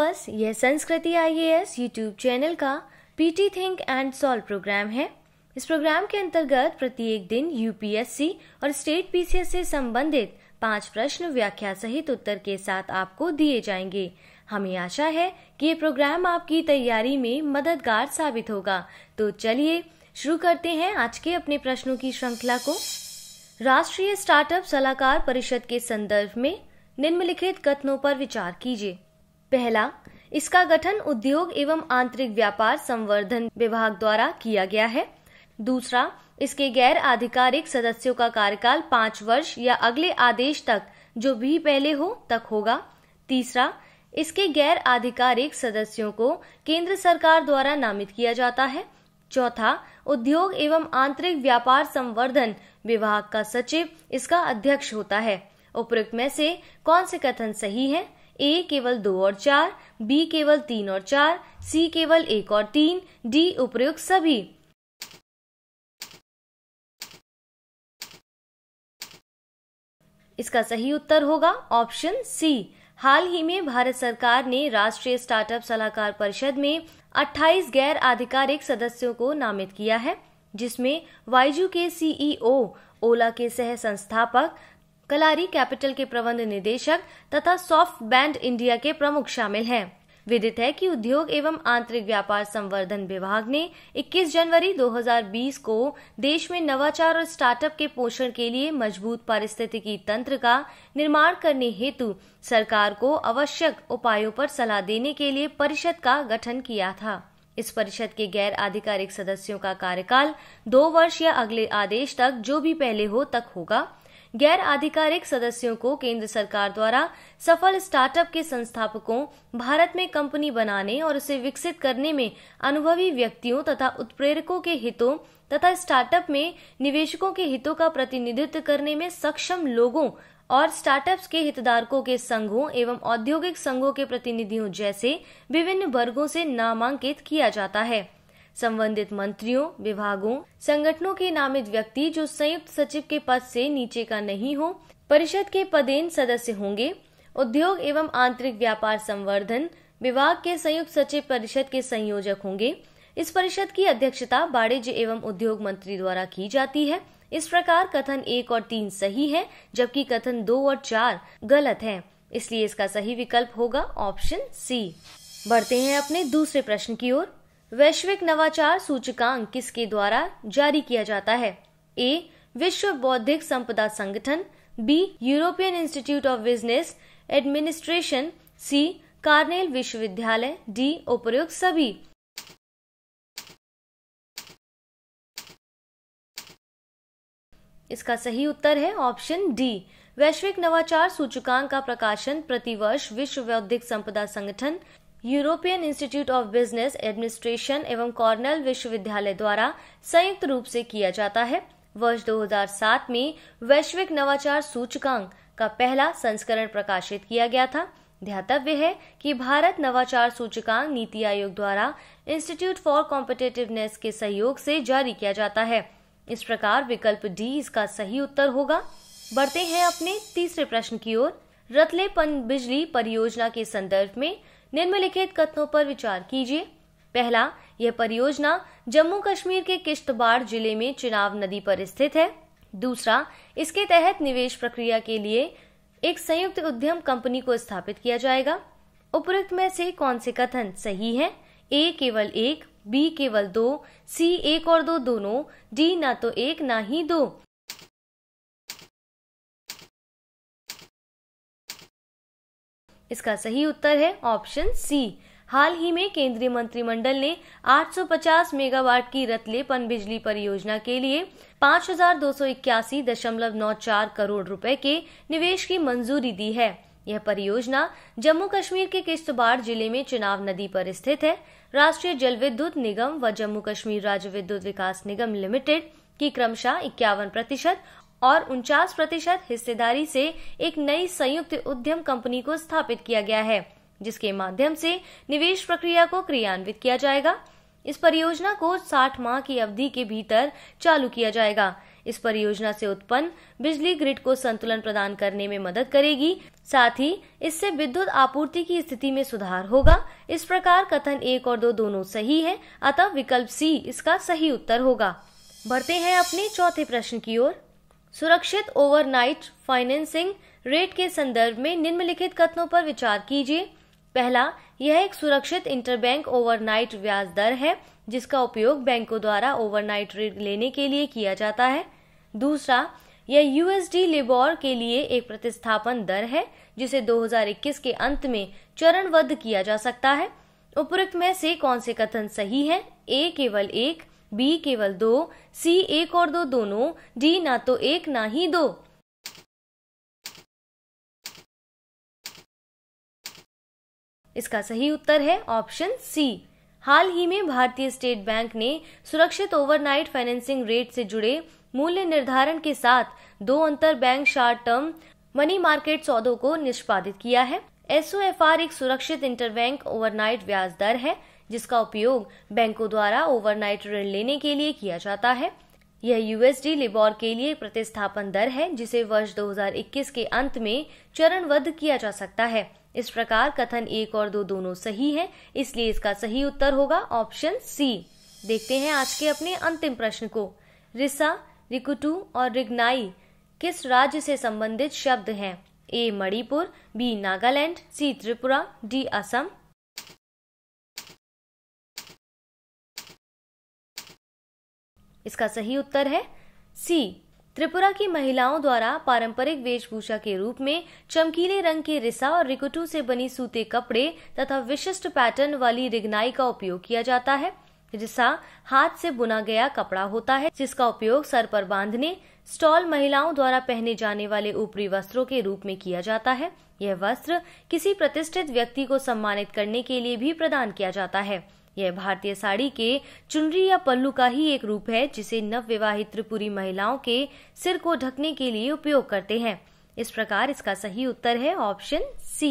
Viewers, यह Sanskriti IAS YouTube channel का PT think and solve program है। इस प्रोग्राम के अंतर्गत प्रत्येक दिन यूपीएससी और स्टेट पीसीएस से संबंधित 5 प्रश्न व्याख्या सहित उत्तर के साथ आपको दिए जाएंगे। हमें आशा है कि ये प्रोग्राम आपकी तैयारी में मददगार साबित होगा। तो चलिए शुरू करते हैं आज के अपने प्रश्नों की श्रृंखला को। राष्ट्रीय स्टार्टअप सलाहकार परिषद के संदर्भ में निम्नलिखित कथनों पर विचार कीजिए। पहला, इसका गठन उद्योग एवं आंतरिक व्यापार संवर्धन विभाग द्वारा किया गया है। दूसरा, इसके गैर आधिकारिक सदस्यों का कार्यकाल 5 वर्ष या अगले आदेश तक जो भी पहले हो तक होगा। तीसरा, इसके गैर आधिकारिक सदस्यों को केंद्र सरकार द्वारा नामित किया जाता है। चौथा, उद्योग एवं आंतरिक व्यापार संवर्धन विभाग का सचिव इसका अध्यक्ष होता है। उपरोक्त में से कौन से कथन सही हैं? ए केवल 2 और 4, बी केवल 3 और 4, सी केवल 1 और 3, डी उपरोक्त सभी। इसका सही उत्तर होगा ऑप्शन सी। हाल ही में भारत सरकार ने राष्ट्रीय स्टार्टअप सलाहकार परिषद में 28 गैर आधिकारिक सदस्यों को नामित किया है, जिसमें वाइजू के सीईओ, ओला के सह संस्थापक, कलारी कैपिटल के प्रबंध निदेशक तथा सॉफ्ट बैंड इंडिया के प्रमुख शामिल हैं। विदित है कि उद्योग एवं आंतरिक व्यापार संवर्धन विभाग ने 21 जनवरी 2020 को देश में नवाचार और स्टार्टअप के पोषण के लिए मजबूत पारिस्थितिकी तंत्र का निर्माण करने हेतु सरकार को आवश्यक उपायों पर सलाह देने के लिए परिषद का गठन किया था। इस परिषद के गैर आधिकारिक सदस्यों का कार्यकाल 2 वर्ष या अगले आदेश तक जो भी पहले हो तक होगा। गैर आधिकारिक सदस्यों को केंद्र सरकार द्वारा सफल स्टार्टअप के संस्थापकों, भारत में कंपनी बनाने और उसे विकसित करने में अनुभवी व्यक्तियों तथा उत्प्रेरकों के हितों तथा स्टार्टअप में निवेशकों के हितों का प्रतिनिधित्व करने में सक्षम लोगों और स्टार्टअप्स के हितधारकों के संघों एवं औद्योगिक संघों के प्रतिनिधियों जैसे विभिन्न वर्गों से नामांकित किया जाता है। संबंधित मंत्रियों, विभागों, संगठनों के नामित व्यक्ति जो संयुक्त सचिव के पद से नीचे का नहीं हो, परिषद के पदेन सदस्य होंगे। उद्योग एवं आंतरिक व्यापार संवर्धन विभाग के संयुक्त सचिव परिषद के संयोजक होंगे। इस परिषद की अध्यक्षता वाणिज्य एवं उद्योग मंत्री द्वारा की जाती है। इस प्रकार कथन 1 और 3 सही है, जबकि कथन 2 और 4 गलत है। इसलिए इसका सही विकल्प होगा ऑप्शन सी। बढ़ते हैं अपने दूसरे प्रश्न की ओर। वैश्विक नवाचार सूचकांक किसके द्वारा जारी किया जाता है? ए, विश्व बौद्धिक संपदा संगठन, B, European Institute of Business Administration, C, Cornell विश्वविद्यालय, डी उपरोक्त सभी। इसका सही उत्तर है ऑप्शन डी। वैश्विक नवाचार सूचकांक का प्रकाशन प्रतिवर्ष विश्व बौद्धिक संपदा संगठन, European Institute of Business administration एवं कॉर्नेल विश्वविद्यालय द्वारा संयुक्त रूप से किया जाता है। वर्ष 2007 में वैश्विक नवाचार सूचकांक का पहला संस्करण प्रकाशित किया गया था। ध्यातव्य है कि भारत नवाचार सूचकांक नीति आयोग द्वारा इंस्टीट्यूट फॉर कॉम्पिटिटिवनेस के सहयोग से जारी किया जाता है। इस प्रकार विकल्प डी इसका सही उत्तर होगा। बढ़ते हैं अपने तीसरे प्रश्न की ओर। रतले पनबिजली परियोजना के संदर्भ में निम्नलिखित कथनों पर विचार कीजिए। पहला, यह परियोजना जम्मू कश्मीर के किश्तवाड़ जिले में चिनाब नदी पर स्थित है। दूसरा, इसके तहत निवेश प्रक्रिया के लिए एक संयुक्त उद्यम कंपनी को स्थापित किया जाएगा। उपरोक्त में से कौन से कथन सही हैं? ए केवल 1, बी केवल 2, सी 1 और 2 दोनों, डी ना तो 1 ना ही 2। इसका सही उत्तर है ऑप्शन सी। हाल ही में केंद्रीय मंत्रिमंडल ने 850 मेगावाट की रतले पनबिजली परियोजना के लिए 5281.94 करोड़ रुपए के निवेश की मंजूरी दी है। यह परियोजना जम्मू कश्मीर के किश्तवाड़ जिले में चिनाब नदी पर स्थित है। राष्ट्रीय जल विद्युत निगम व जम्मू कश्मीर राज्य विद्युत विकास निगम लिमिटेड की क्रमशः 51% और 49% हिस्सेदारी से एक नई संयुक्त उद्यम कंपनी को स्थापित किया गया है, जिसके माध्यम से निवेश प्रक्रिया को क्रियान्वित किया जाएगा। इस परियोजना को 60 माह की अवधि के भीतर चालू किया जाएगा। इस परियोजना से उत्पन्न बिजली ग्रिड को संतुलन प्रदान करने में मदद करेगी, साथ ही इससे विद्युत आपूर्ति की स्थिति में सुधार होगा। इस प्रकार कथन 1 और 2 दोनों सही है, अतः विकल्प सी इसका सही उत्तर होगा। बढ़ते हैं अपने चौथे प्रश्न की ओर। सुरक्षित ओवरनाइट फाइनेंसिंग रेट के संदर्भ में निम्नलिखित कथनों पर विचार कीजिए। पहला, यह एक सुरक्षित इंटरबैंक ओवरनाइट ब्याज दर है जिसका उपयोग बैंकों द्वारा ओवरनाइट ऋण लेने के लिए किया जाता है। दूसरा, यह यूएसडी लिबोर के लिए एक प्रतिस्थापन दर है जिसे 2021 के अंत में चरणबद्ध किया जा सकता है। उपरोक्त में से कौन से कथन सही हैं? ए केवल 1, बी केवल 2, सी 1 और 2 दोनों, डी ना तो 1 ना ही 2। इसका सही उत्तर है ऑप्शन सी। हाल ही में भारतीय स्टेट बैंक ने सुरक्षित ओवरनाइट फाइनेंसिंग रेट से जुड़े मूल्य निर्धारण के साथ 2 अंतर bank short term money market सौदों को निष्पादित किया है। SOFR एक सुरक्षित इंटरबैंक ओवरनाइट ब्याज दर है जिसका उपयोग बैंकों द्वारा ओवरनाइट ऋण लेने के लिए किया जाता है। यह यूएसडी लिबोर के लिए प्रतिस्थापन दर है जिसे वर्ष 2021 के अंत में चरणबद्ध किया जा सकता है। इस प्रकार कथन 1 और 2 दोनों सही हैं, इसलिए इसका सही उत्तर होगा ऑप्शन सी। देखते हैं आज के अपने अंतिम प्रश्न को। रिसा, रिकुटू और रिग्नाई किस राज्य से संबंधित शब्द हैं? ए मणिपुर, बी नागालैंड, सी त्रिपुरा, डी असम। इसका सही उत्तर है सी। त्रिपुरा की महिलाओं द्वारा पारंपरिक वेशभूषा के रूप में चमकीले रंग के रिसा और रिकुटू से बनी सूते कपड़े तथा विशिष्ट पैटर्न वाली रिग्नाई का उपयोग किया जाता है। रिसा हाथ से बुना गया कपड़ा होता है जिसका उपयोग सर पर बांधने, स्टॉल महिलाओं द्वारा पहने जाने वाले ऊपरी वस्त्रों के रूप में किया जाता है। यह वस्त्र किसी प्रतिष्ठित व्यक्ति को सम्मानित करने के लिए भी प्रदान किया जाता है। यह भारतीय साड़ी के चुनरी या पल्लू का ही एक रूप है जिसे नवविवाहित त्रिपुरी महिलाओं के सिर को ढकने के लिए उपयोग करते हैं। इस प्रकार इसका सही उत्तर है ऑप्शन सी।